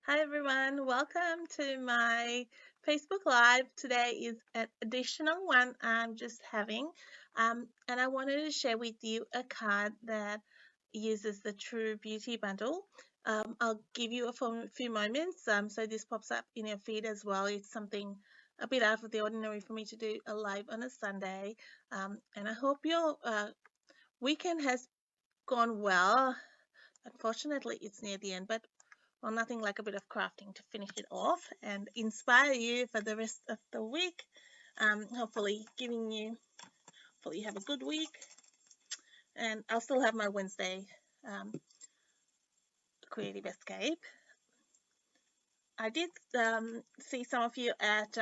Hi everyone, welcome to my Facebook Live. Today is an additional one I'm just having, and I wanted to share with you a card that uses the True Beauty Bundle. I'll give you a few moments so this pops up in your feed as well. It's something a bit out of the ordinary for me to do a live on a Sunday, and I hope your weekend has gone well. Unfortunately, it's near the end, but well, nothing like a bit of crafting to finish it off and inspire you for the rest of the week. Hopefully, have a good week. And I'll still have my Wednesday um, creative escape. I did see some of you at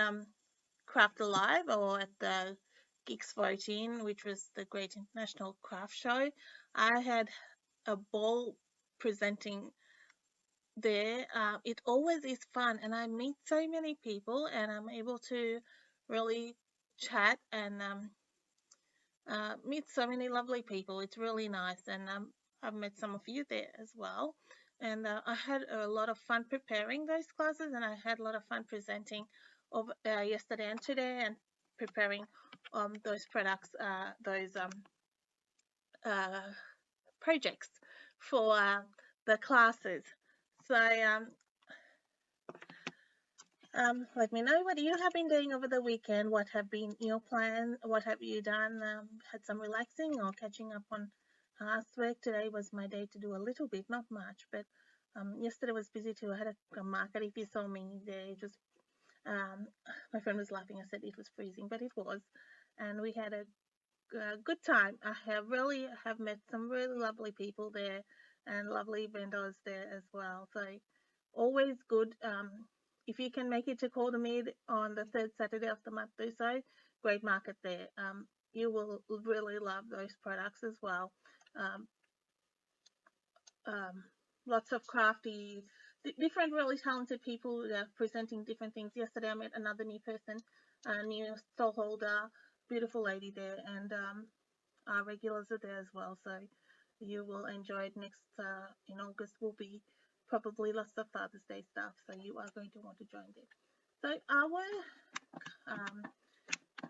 Craft Alive or at the Geeks 14, which was the Great International Craft Show. I had a ball presenting there. It always is fun, and I meet so many people, and I'm able to really chat and meet so many lovely people. It's really nice, and I've met some of you there as well. And I had a lot of fun preparing those classes, and I had a lot of fun presenting over yesterday and today, and preparing those products, those uh, projects for the classes. So let me know what you have been doing over the weekend. What have been your plans? What have you done? Had some relaxing or catching up on housework? Today was my day to do a little bit, not much, but yesterday was busy too. I had a market. If you saw me there, just um, my friend was laughing. I said it was freezing, but it was, and we had a good time. I have met some really lovely people there, and lovely vendors there as well. So always good. If you can make it to Caldermead on the third Saturday of the month, do so. Great market there. You will really love those products as well. Um, um, Lots of crafty, different really talented people presenting different things. Yesterday I met another new person, a new stall holder, beautiful lady there, and our regulars are there as well. So you will enjoy it. Next in August will be probably lots of Father's Day stuff. So you are going to want to join there. So our um,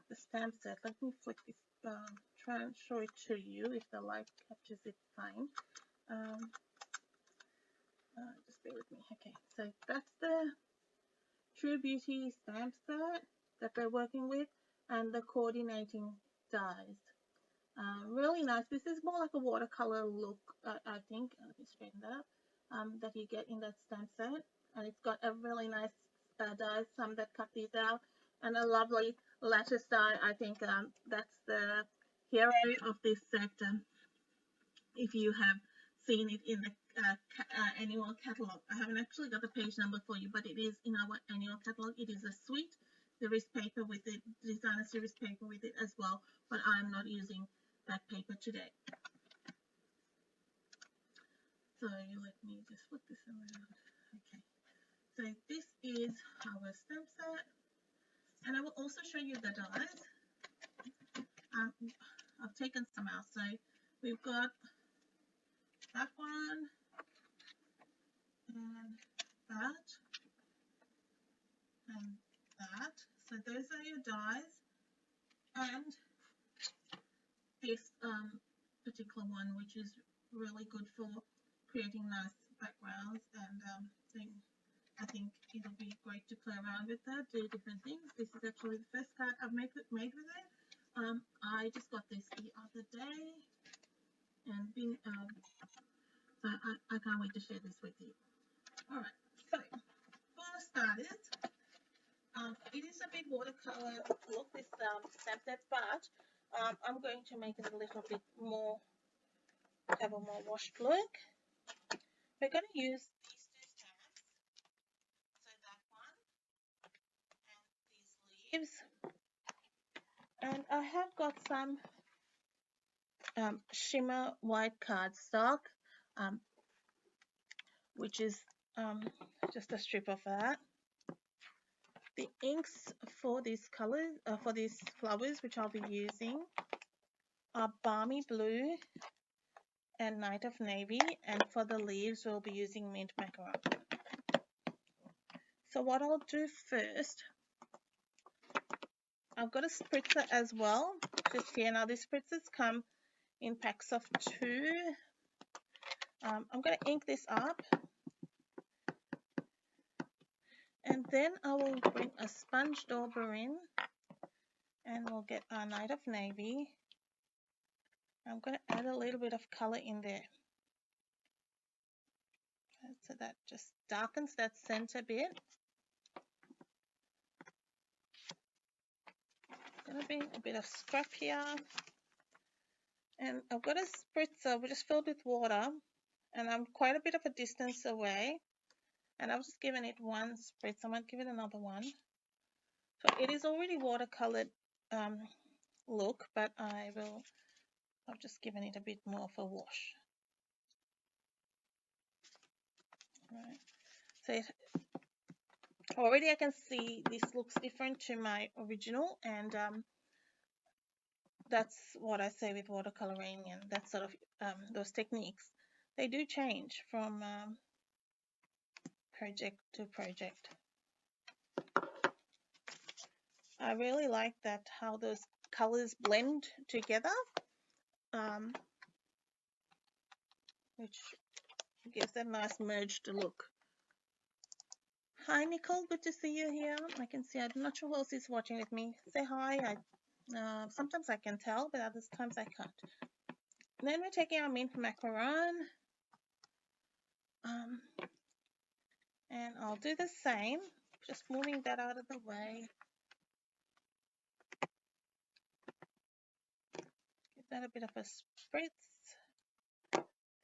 the stamp set. Let me flick this. Try and show it to you if the light captures it fine. Um, just bear with me. Okay, so that's the True Beauty stamp set that they're working with, and the coordinating dies. Really nice. This is more like a watercolor look, I think. Let me straighten that up. That you get in that stamp set, and it's got a really nice dies. Some that cut these out, and a lovely lattice die. I think that's the hero of this set. If you have seen it in the annual catalog, I haven't actually got the page number for you, but it is in our annual catalog. It is a suite. There is paper with it, designer series paper with it as well, but I'm not using that paper today. So let me just flip this around. Okay, so this is our stamp set, and I will also show you the dies. I've taken some out, so we've got that one and that and that. So those are your dies, and this particular one, which is really good for creating nice backgrounds, and I think it'll be great to play around with that, do different things. This is actually the first card I've made with it. I just got this the other day, and so I can't wait to share this with you. All right, so for starters, it is a big watercolor look, this stamp set, but I'm going to make it a little bit more, have a more washed look. We're going to use these two stamps, so that one and these leaves. And I have got some shimmer white cardstock, um, which is just a strip of that. The inks for these colors, for these flowers, which I'll be using, are Balmy Blue and Night of Navy, and for the leaves, we'll be using Mint Macaron. So what I'll do first, I've got a spritzer as well, just here. Now these spritzers come in packs of 2. I'm going to ink this up, and then I will bring a sponge dauber in, and we'll get our Night of Navy. I'm going to add a little bit of color in there, so that just darkens that center bit. Going to be a bit of scrap here, and I've got a spritzer which is filled with water, and I'm quite a bit of a distance away, and I've just given it one spritz. I might give it another one. So it is already watercolored look, but I've just given it a bit more of a wash. Right. So already I can see this looks different to my original, and that's what I say with watercoloring and that sort of those techniques. They do change from project to project. I really like that how those colors blend together, which gives that nice merged look. Hi Nicole, good to see you here. I can see, I'm not sure who else is watching with me. Say hi. Sometimes I can tell, but other times I can't. And then we're taking our mint macaron. And I'll do the same, just moving that out of the way. Give that a bit of a spritz.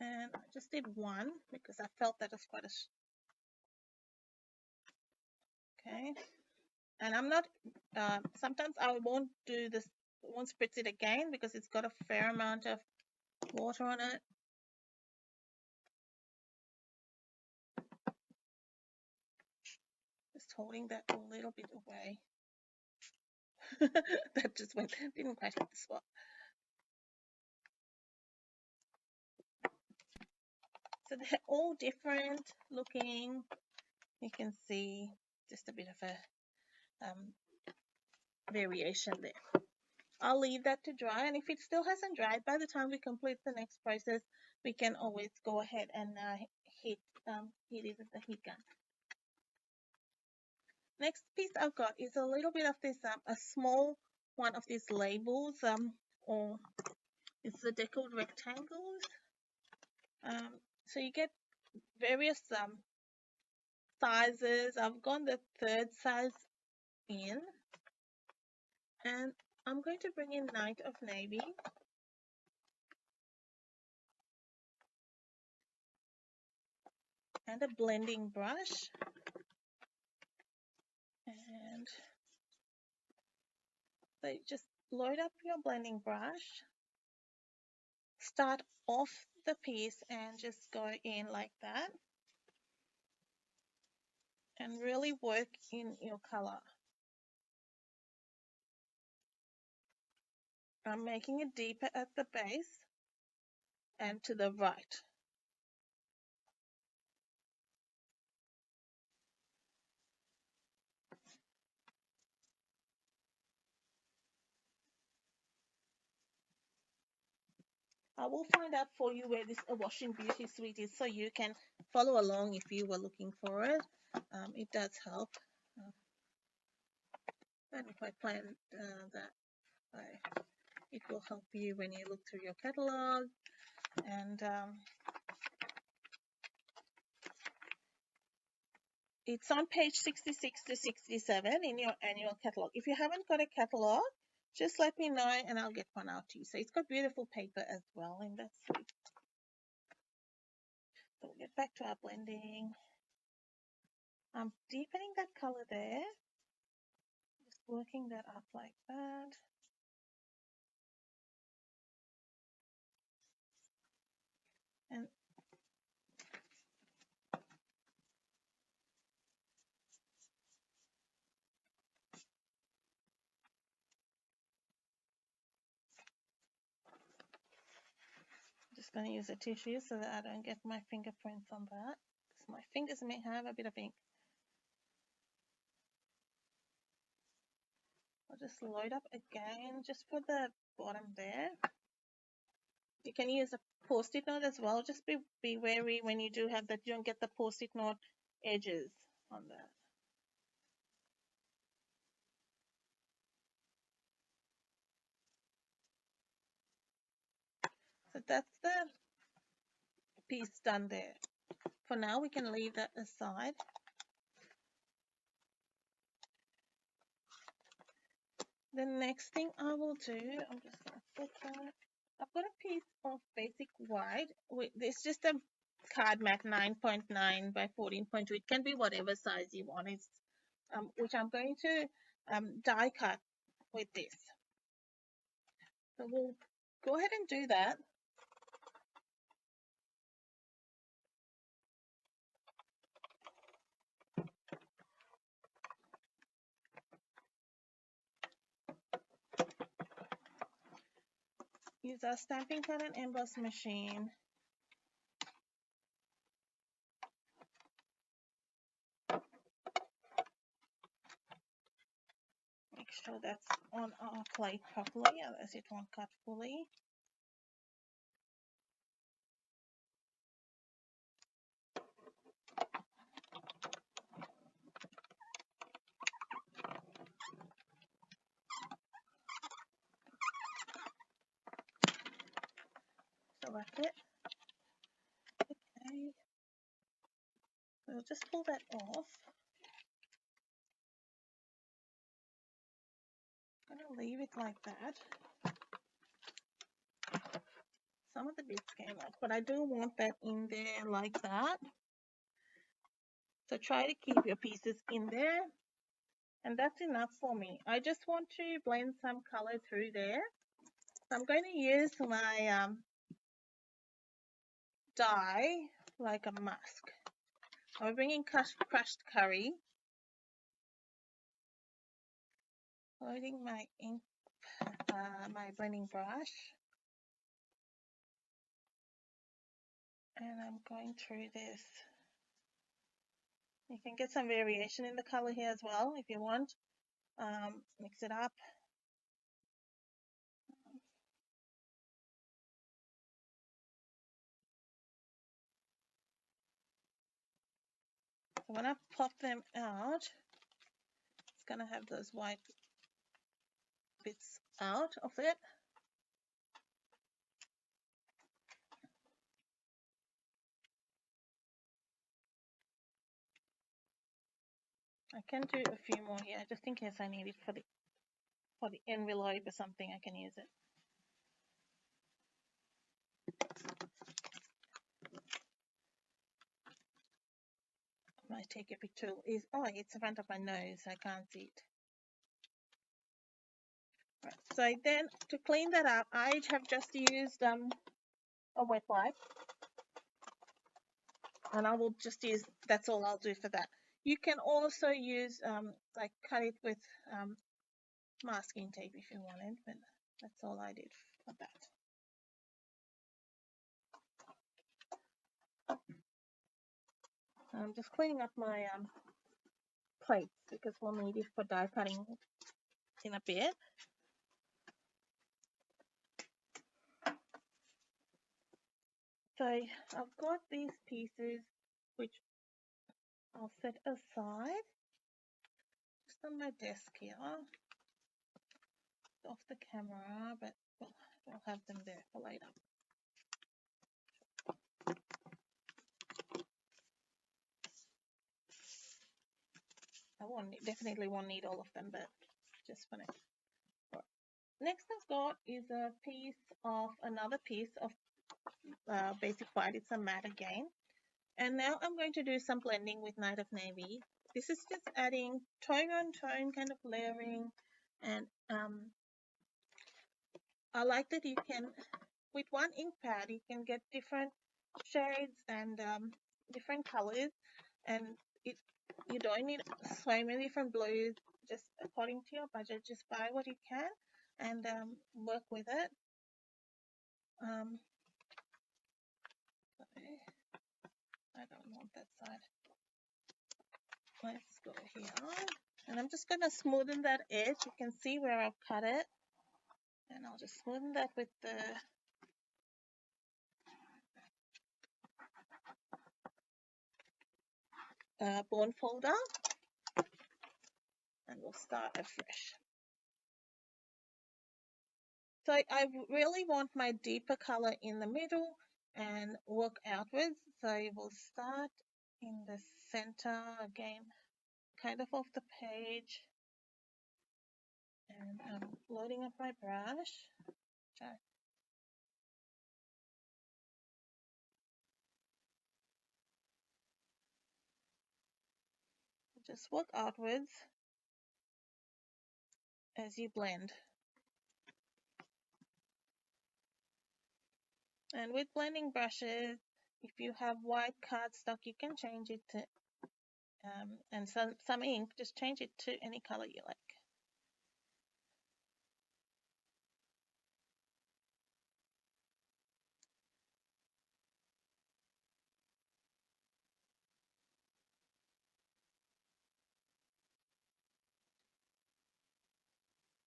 And I just did one because I felt that was quite a... Okay. And I'm not, sometimes I won't do this, won't spritz it again because it's got a fair amount of water on it. Just holding that a little bit away. That just went, didn't quite hit the spot. So they're all different looking. You can see just a bit of a variation there. I'll leave that to dry, and if it still hasn't dried, by the time we complete the next process, we can always go ahead and heat it with the heat gun. Next piece I've got is a little bit of this, a small one of these labels, or it's the deckled rectangles. So you get various sizes. I've gone the 3rd size in, and I'm going to bring in Night of Navy. And a blending brush. And so just load up your blending brush. Start off the piece and just go in like that. And really work in your color. I'm making it deeper at the base and to the right. I will find out for you where this Washing Beauty Suite is so you can follow along if you were looking for it. It does help. And if I plan that it will help you when you look through your catalog. And it's on page 66 to 67 in your annual catalog. If you haven't got a catalog, just let me know and I'll get one out to you. So it's got beautiful paper as well in that suite. So we'll get back to our blending. I'm deepening that color there. Just working that up like that. And I'm just going to use a tissue so that I don't get my fingerprints on that, because my fingers may have a bit of ink. I'll just load up again, just for the bottom there. You can use a post-it note as well. Just be wary when you do have that, you don't get the post-it note edges on that. So that's the piece done there. For now, we can leave that aside. The next thing I will do, I'm just going to put that. I've got a piece of basic white. It's just a card mat 9.9 by 14.2. It can be whatever size you want. It's which I'm going to die cut with this. So we'll go ahead and do that. Use our stamping pad and emboss machine. Make sure that's on our plate properly, otherwise it won't cut fully. So that's it. Okay. We'll just pull that off. I'm going to leave it like that. Some of the bits came off, but I do want that in there like that. So try to keep your pieces in there. And that's enough for me. I just want to blend some color through there. So I'm going to use my dye like a mask. I'm bringing crushed curry. Loading my ink, my blending brush. And I'm going through this. You can get some variation in the color here as well if you want. Mix it up. So when I pop them out, it's going to have those white bits out of it. I can do a few more here just in case I need it for the envelope or something. I can use it. Might take a picture. Oh, it's in front of my nose. I can't see it. Right. So then to clean that up, I have just used a wet wipe, and I will just use. That's all I'll do for that. You can also use like cut it with masking tape if you wanted, but that's all I did for that. I'm just cleaning up my plates because we'll need it for die cutting in a bit. So I've got these pieces which I'll set aside just on my desk here. Off the camera, but we'll have them there for later. Definitely won't need all of them, but just for now. Right. Next I've got is another piece of basic white. It's a matte again. And now I'm going to do some blending with Night of Navy. This is just adding tone on tone kind of layering, and I like that you can, with one ink pad, you can get different shades and different colors, and you don't need so many different blues. Just according to your budget, just buy what you can and work with it. I don't want that side. Let's go here And I'm just going to smoothen that edge. You can see where I've cut it. And I'll just smoothen that with the bone folder. And we'll start afresh. So I really want my deeper color in the middle and work outwards. So we'll start in the center again, kind of off the page. And I'm loading up my brush. Just work outwards as you blend. And with blending brushes, if you have white cardstock, you can change it to, and some ink, just change it to any color you like.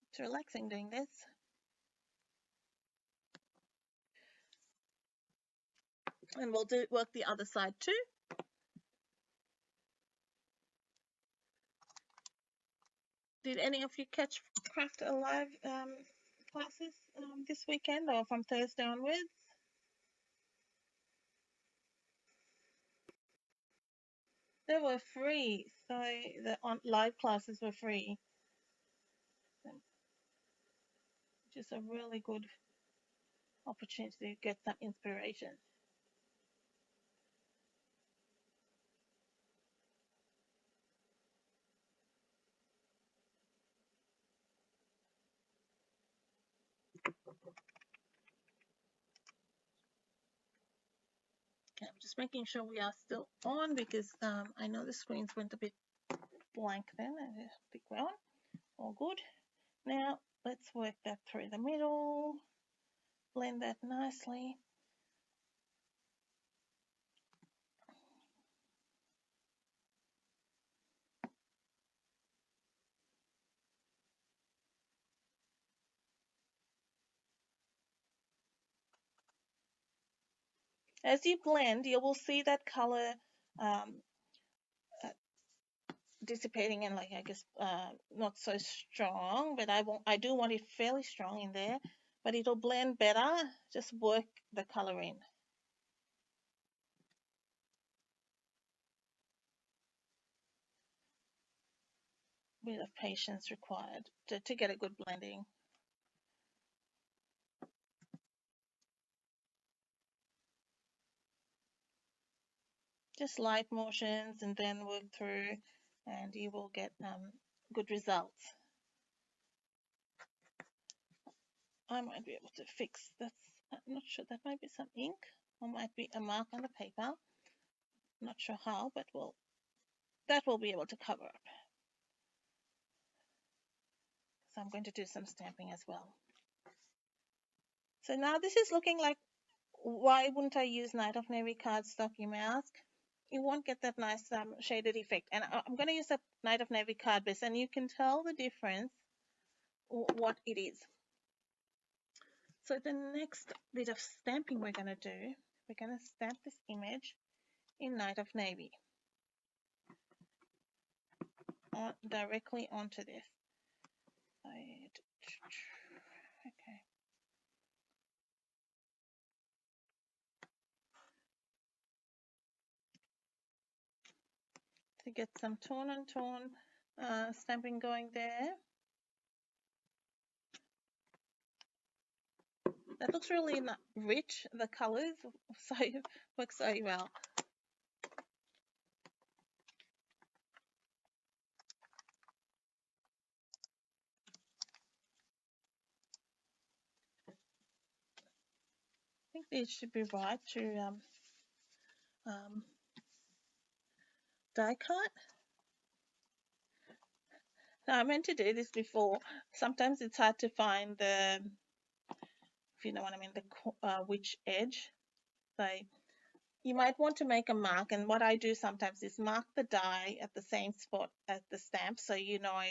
It's relaxing doing this. And we'll work the other side too. Did any of you catch Craft Alive classes this weekend or from Thursday onwards? They were free, so the live classes were free, which is a really good opportunity to get some inspiration. Okay, I'm just making sure we are still on because I know the screens went a bit blank then. I think we're on. All good. Now let's work that through the middle, blend that nicely. As you blend, you will see that color dissipating and, like, I guess not so strong, but I do want it fairly strong in there, but it'll blend better. Just work the color in. Bit of patience required to get a good blending. Just light motions and then work through, and you will get good results. I might be able to fix this. I'm not sure. That might be some ink or might be a mark on the paper. Not sure how, but that will be able to cover up. So I'm going to do some stamping as well. So now this is looking like, why wouldn't I use Night of Navy cardstock, you may ask? You won't get that nice shaded effect. And I'm going to use a Night of Navy card base, and you can tell the difference what it is. So the next bit of stamping we're going to do, we're going to stamp this image in Night of Navy directly onto this. Okay. To get some tone on tone stamping going there. That looks really rich, the colors, so it works so well. I think it should be right to die cut. Now, I meant to do this before. Sometimes it's hard to find the, if you know what I mean, the which edge. So you might want to make a mark, and what I do sometimes is mark the die at the same spot as the stamp, so you know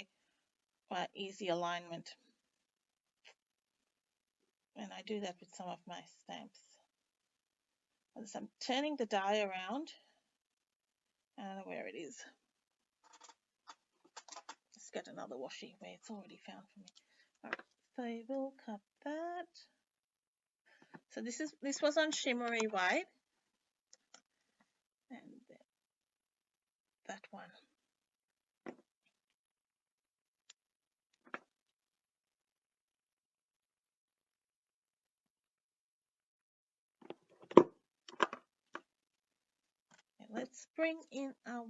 easy alignment. And I do that with some of my stamps. As I'm turning the die around, I don't know where it is. Let's get another washi where it's already found for me. All right, so we'll cut that. So this was on shimmery white, and that one. And let's bring in our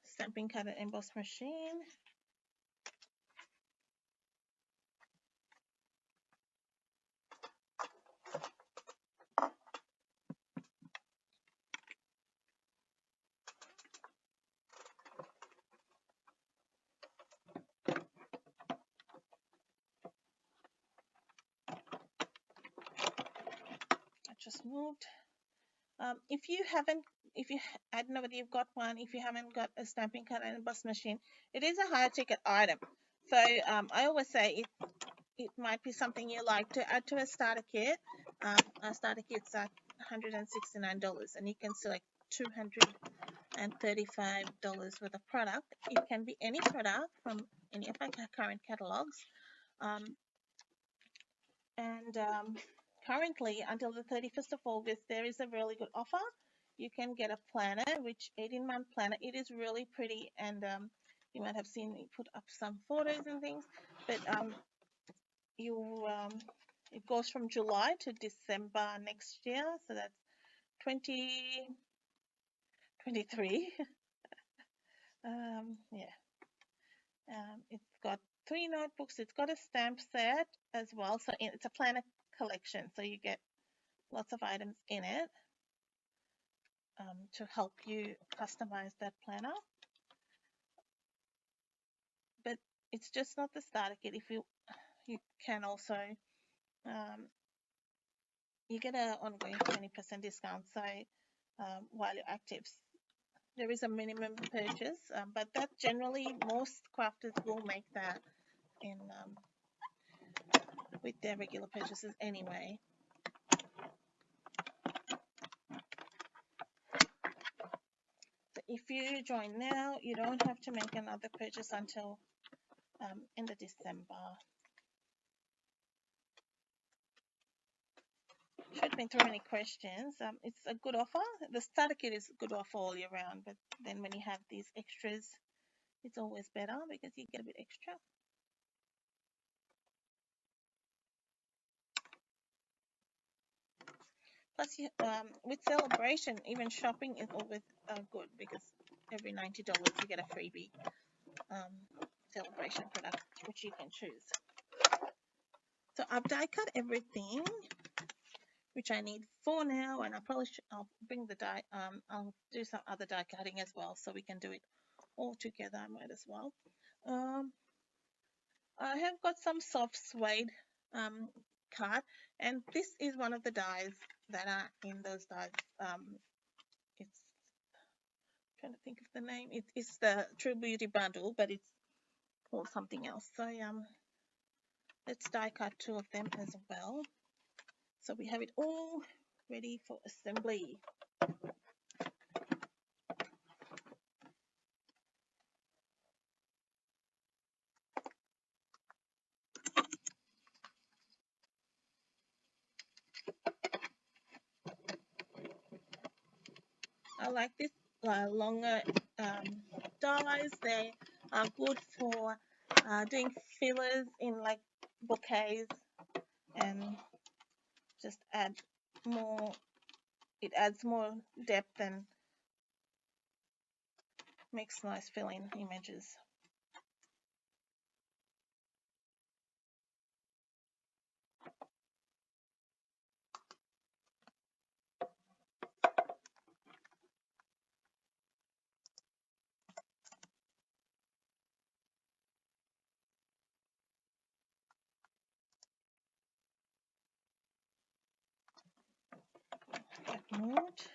stamping card and emboss machine. I just moved. I don't know whether you've got one, if you haven't got a stamping card and emboss machine, it is a higher ticket item. So I always say it might be something you like to add to a starter kit. Our starter kit's at $169, and you can select $235 worth of product. It can be any product from any of our current catalogs. Currently, until the 31st of August, there is a really good offer. You can get a planner, which 18-month planner. It is really pretty, and you might have seen me put up some photos and things. But it goes from July to December next year, so that's 2023. It's got 3 notebooks. It's got a stamp set as well, so it's a planner collection. So you get lots of items in it to help you customize that planner. But it's just not the starter kit. If you can also you get an ongoing 20% discount. So while you're active, there is a minimum purchase, but that generally most crafters will make that in with their regular purchases anyway. So if you join now, you don't have to make another purchase until end of December. Should have been through any questions. It's a good offer. The starter kit is a good offer all year round, but then when you have these extras, it's always better because you get a bit extra. Plus, with celebration, even shopping is always good because every $90 you get a freebie celebration product, which you can choose. So I've die cut everything, which I need for now, and I'll bring the die. I'll do some other die cutting as well, so we can do it all together. I might as well. I have got some soft suede card, and this is one of the dies that are in those dies. It's trying to think of the name. It's the True Beauty bundle, but it's called something else. So let's die cut 2 of them as well. So we have it all ready for assembly. I like this longer dies. They are good for doing fillers in like bouquets and just add more. It adds more depth and makes nice filling images. removed.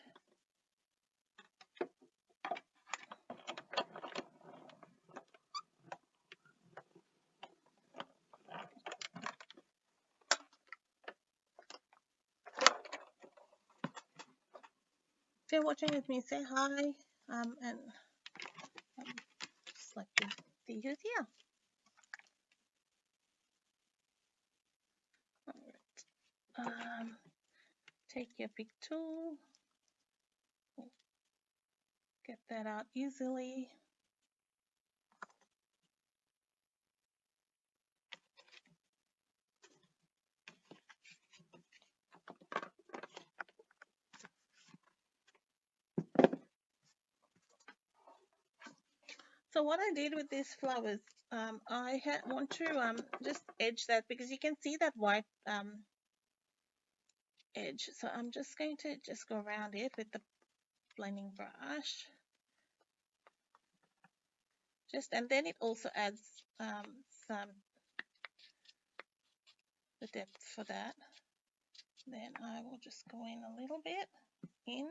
If you're watching with me, say hi. And just like to see who's here. All right. Take your big tool. Get that out easily. So what I did with these flowers, I want to just edge that because you can see that white edge. So I'm just going to just go around it with the blending brush. And then it also adds some the depth for that. Then I will just go in a little bit in.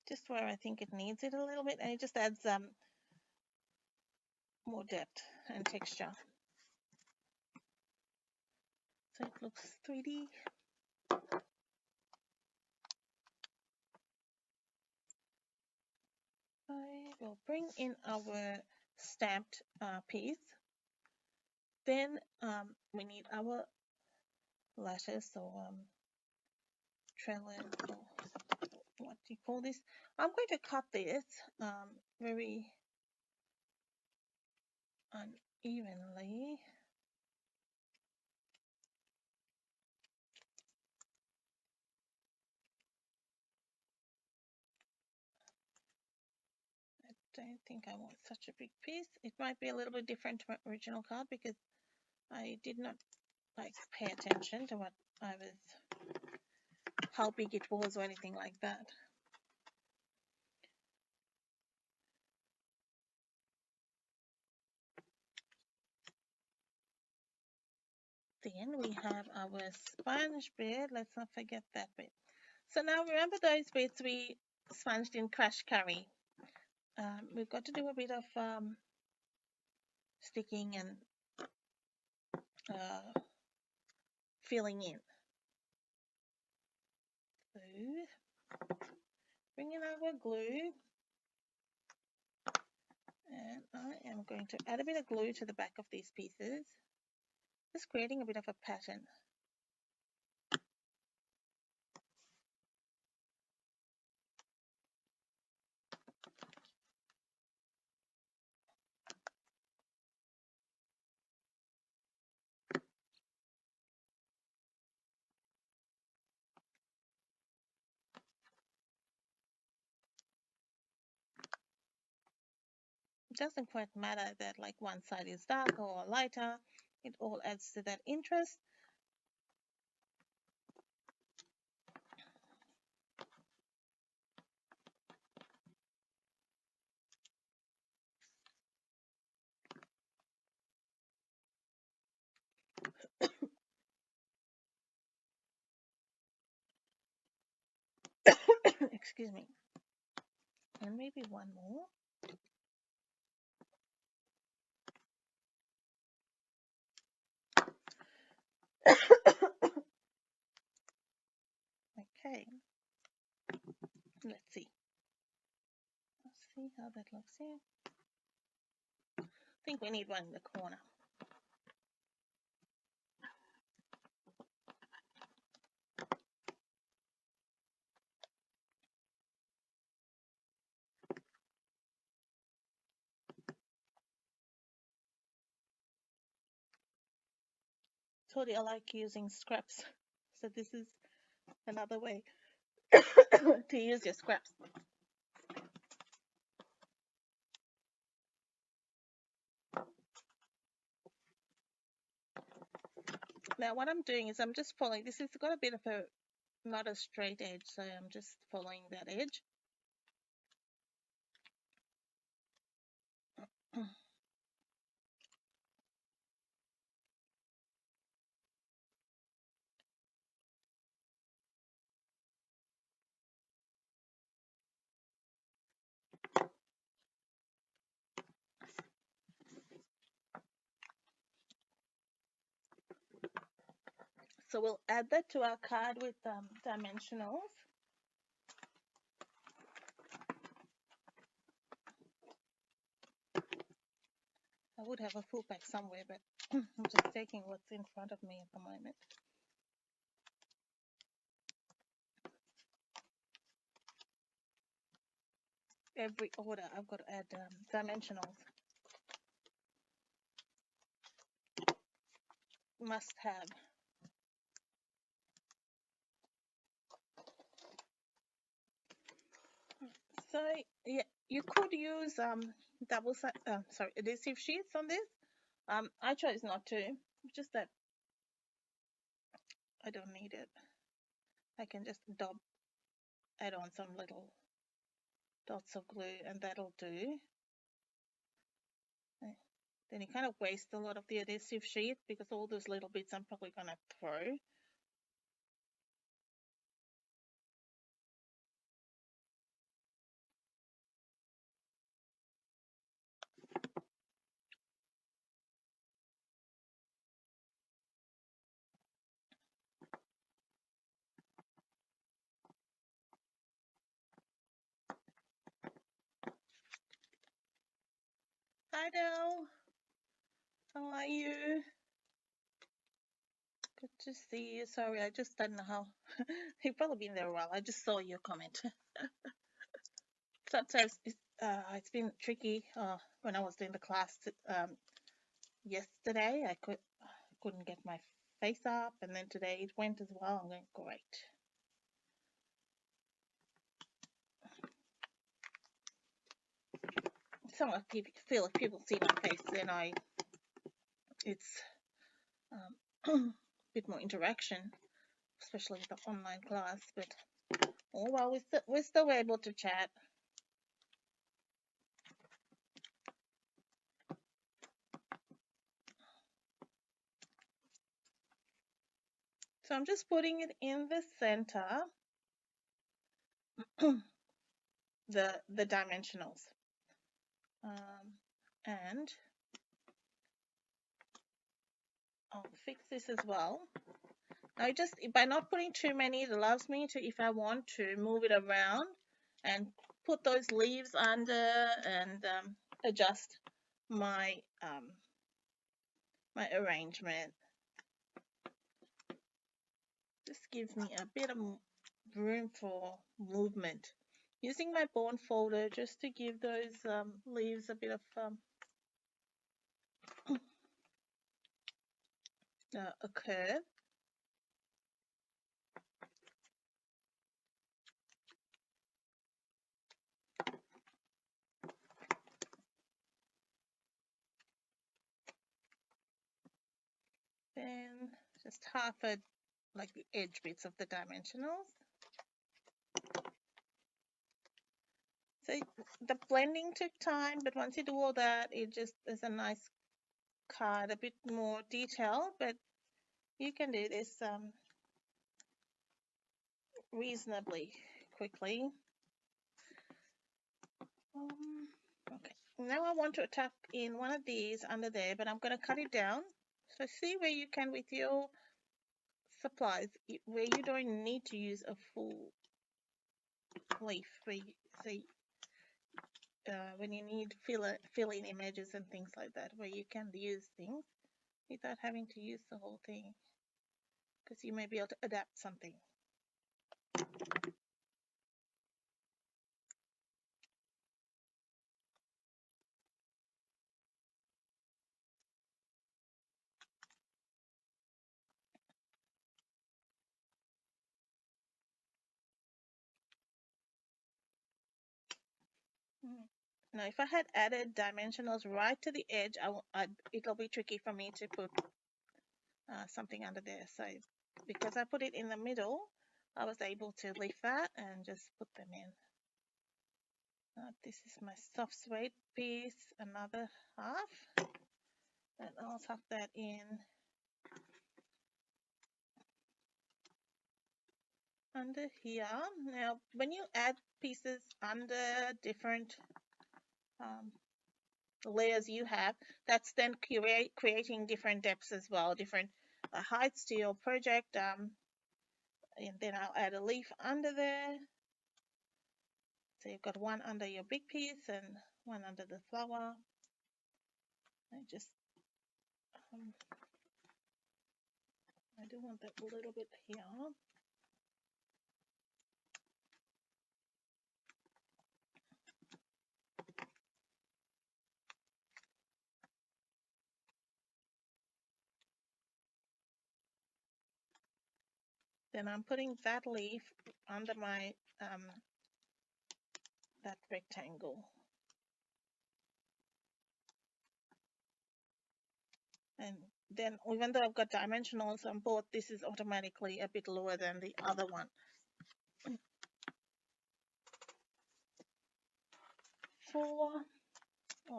Just where I think it needs it a little bit, and it just adds more depth and texture. So it looks 3D. I will bring in our stamped piece. Then we need our lashes, so trellis, or what do you call this? I'm going to cut this very unevenly. I don't think I want such a big piece. It might be a little bit different to my original card because I did not pay attention to how big it was or anything like that. Then we have our sponge bit. Let's not forget that bit. So now remember those bits we sponged in Crash Curry. We've got to do a bit of sticking and filling in. So bring in our glue. And I am going to add a bit of glue to the back of these pieces, just creating a bit of a pattern. It doesn't quite matter that one side is darker or lighter. It all adds to that interest. Excuse me. And maybe one more. Okay. Let's see. Let's see how that looks here. I think we need one in the corner. Totally, I like using scraps. So this is another way to use your scraps. Now what I'm doing is I'm just following. This has got a bit of a, not a straight edge, so I'm just following that edge. So we'll add that to our card with dimensionals. I would have a full pack somewhere, but I'm just taking what's in front of me at the moment. Every order, I've got to add dimensionals. Must have. So yeah, you could use adhesive sheets on this. I chose not to, just that I don't need it. I can just add on some little dots of glue and that'll do. Then you kind of waste a lot of the adhesive sheet because all those little bits I'm probably going to throw. Hi, Del. How are you? Good to see you. Sorry, I just don't know how. You've probably been there a while. I just saw your comment. Sometimes it's been tricky. When I was doing the class yesterday, I couldn't get my face up, and then today it went as well. I'm going, great. Some of people feel if people see my face, then it's a bit more interaction, especially with the online class. But oh well, we're still able to chat. So I'm just putting it in the center, the dimensionals, and I'll fix this as well. Now, just by not putting too many, it allows me to, if I want to, move it around and put those leaves under and adjust my my arrangement. This gives me a bit of room for movement. Using my bond folder just to give those leaves a bit of a curve. Then just half like the edge bits of the dimensionals. So the blending took time, but once you do all that, it just is a nice card, a bit more detailed, but you can do this reasonably quickly. Okay, now I want to tuck in one of these under there, but I'm going to cut it down. So see where you can with your supplies, where you don't need to use a full leaf, where you see when you need fill in images and things like that, where you can use things without having to use the whole thing, because you may be able to adapt something. Now, if I had added dimensionals right to the edge, it'll be tricky for me to put something under there. So because I put it in the middle, I was able to leave that and just put them in. This is my soft suede piece, another half, and I'll tuck that in under here. Now, when you add pieces under different layers you have, that's then creating different depths as well, different heights to your project. And then I'll add a leaf under there. So you've got one under your big piece and one under the flower. I just, I do want that a little bit here. Then I'm putting that leaf under my that rectangle. And then even though I've got dimensionals on board, this is automatically a bit lower than the other one.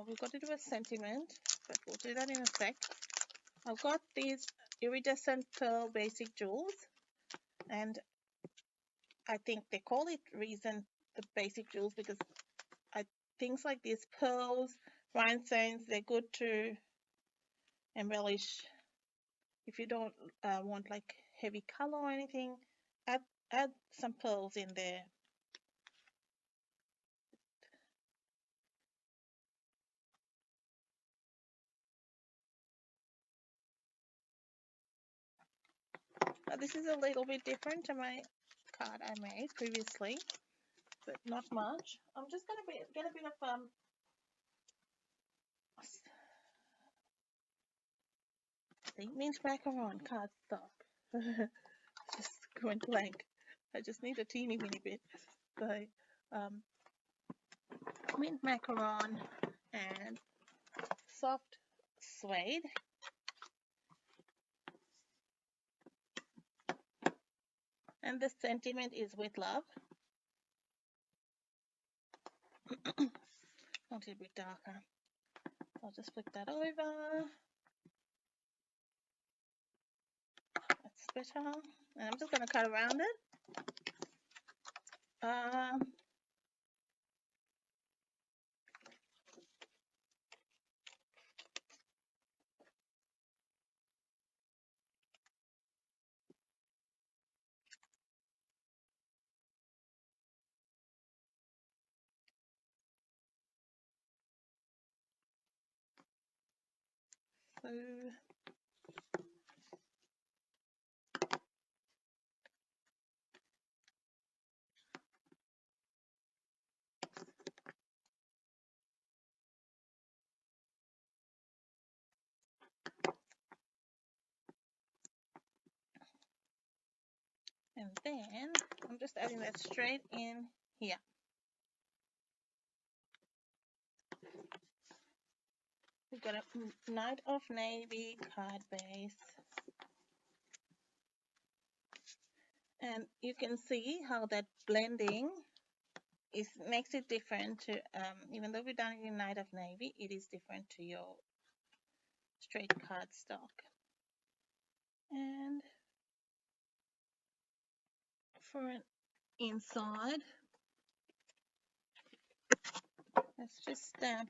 We've got to do a sentiment, but we'll do that in a sec. I've got these iridescent pearl basic jewels, and I think they call it the basic jewels because things like these pearls, rhinestones, they're good to embellish. If you don't want like heavy color or anything, add some pearls in there. Now, this is a little bit different to my card I made previously, but not much. I'm just going to get a bit of minced macaron cardstock. Just going blank. I just need a teeny weeny bit. So, mint macaron and soft suede. And the sentiment is with love. Want it a bit darker. I'll just flip that over. That's better. And I'm just going to cut around it. So and then I'm just adding that straight in here. We've got a Night of Navy card base. And you can see how that blending makes it different to, even though we've done it in Night of Navy, it is different to your straight cardstock. And for an inside, let's just stamp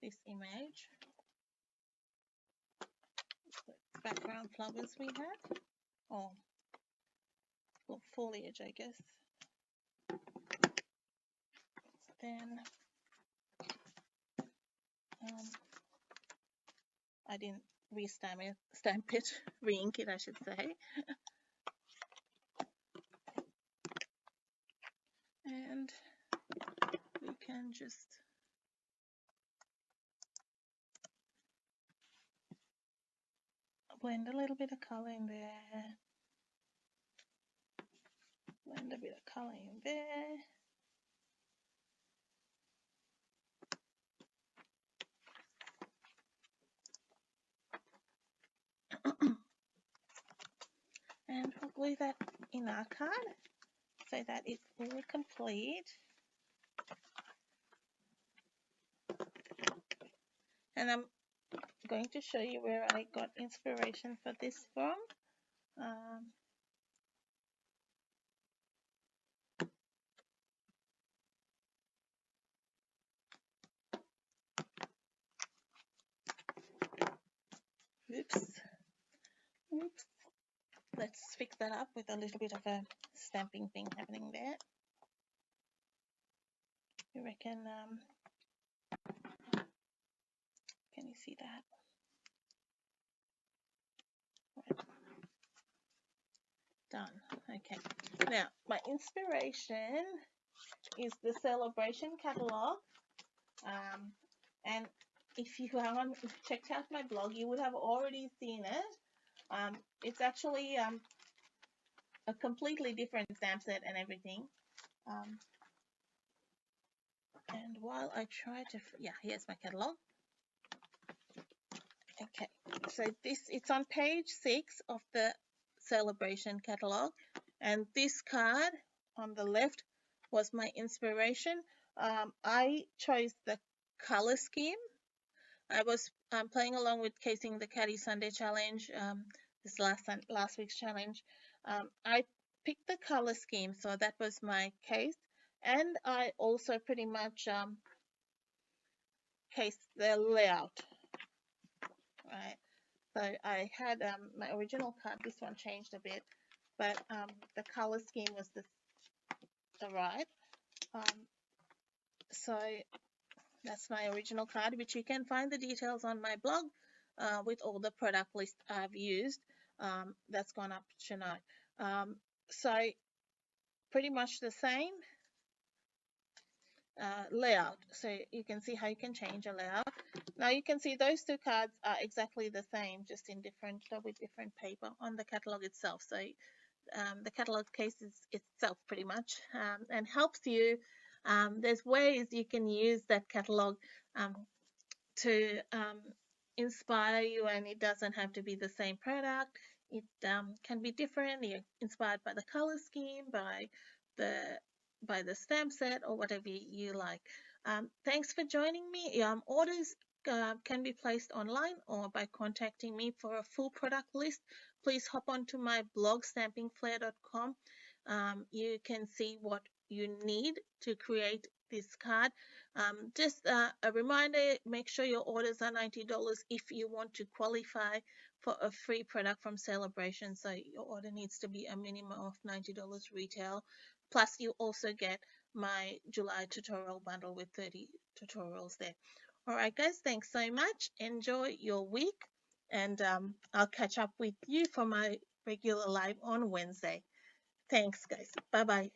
this image. The background flowers we had, or foliage, I guess. Then I didn't re-stamp it, re-ink it, I should say. And we can just blend a little bit of color in there. Blend a bit of color in there. And we'll glue that in our card so that it's fully complete. And I'm going to show you where I got inspiration for this from. Oops. let's fix that up with a little bit of a stamping thing happening there. You reckon, can you see that? Right. Done. Okay. Now, my inspiration is the Celebration catalogue. And if you haven't checked out my blog, you would have already seen it. It's actually a completely different stamp set and everything. And while I try to, yeah, here's my catalogue. Okay, so it's on page 6 of the Celebration catalogue, and this card on the left was my inspiration. I chose the color scheme. I was playing along with casing the Caddy Sunday challenge, this last week's challenge. I picked the color scheme, so that was my case, and I also pretty much cased the layout. Right. So I had my original card. This one changed a bit, but the color scheme was the right. So that's my original card, which you can find the details on my blog with all the product list I've used. That's gone up tonight. So pretty much the same layout. So you can see how you can change a layout. Now you can see those two cards are exactly the same, just in different with different paper on the catalog itself. So the catalog case is itself pretty much and helps you. There's ways you can use that catalog to inspire you, and it doesn't have to be the same product. It can be different. You're inspired by the color scheme, by the stamp set, or whatever you like. Thanks for joining me. Orders can be placed online or by contacting me for a full product list. Please hop onto my blog, stampingflair.com. You can see what you need to create this card. Just a reminder, make sure your orders are $90 if you want to qualify for a free product from Celebration. So your order needs to be a minimum of $90 retail. Plus, you also get my July tutorial bundle with 30 tutorials there. All right, guys, thanks so much. Enjoy your week, and I'll catch up with you for my regular live on Wednesday. Thanks, guys. Bye-bye.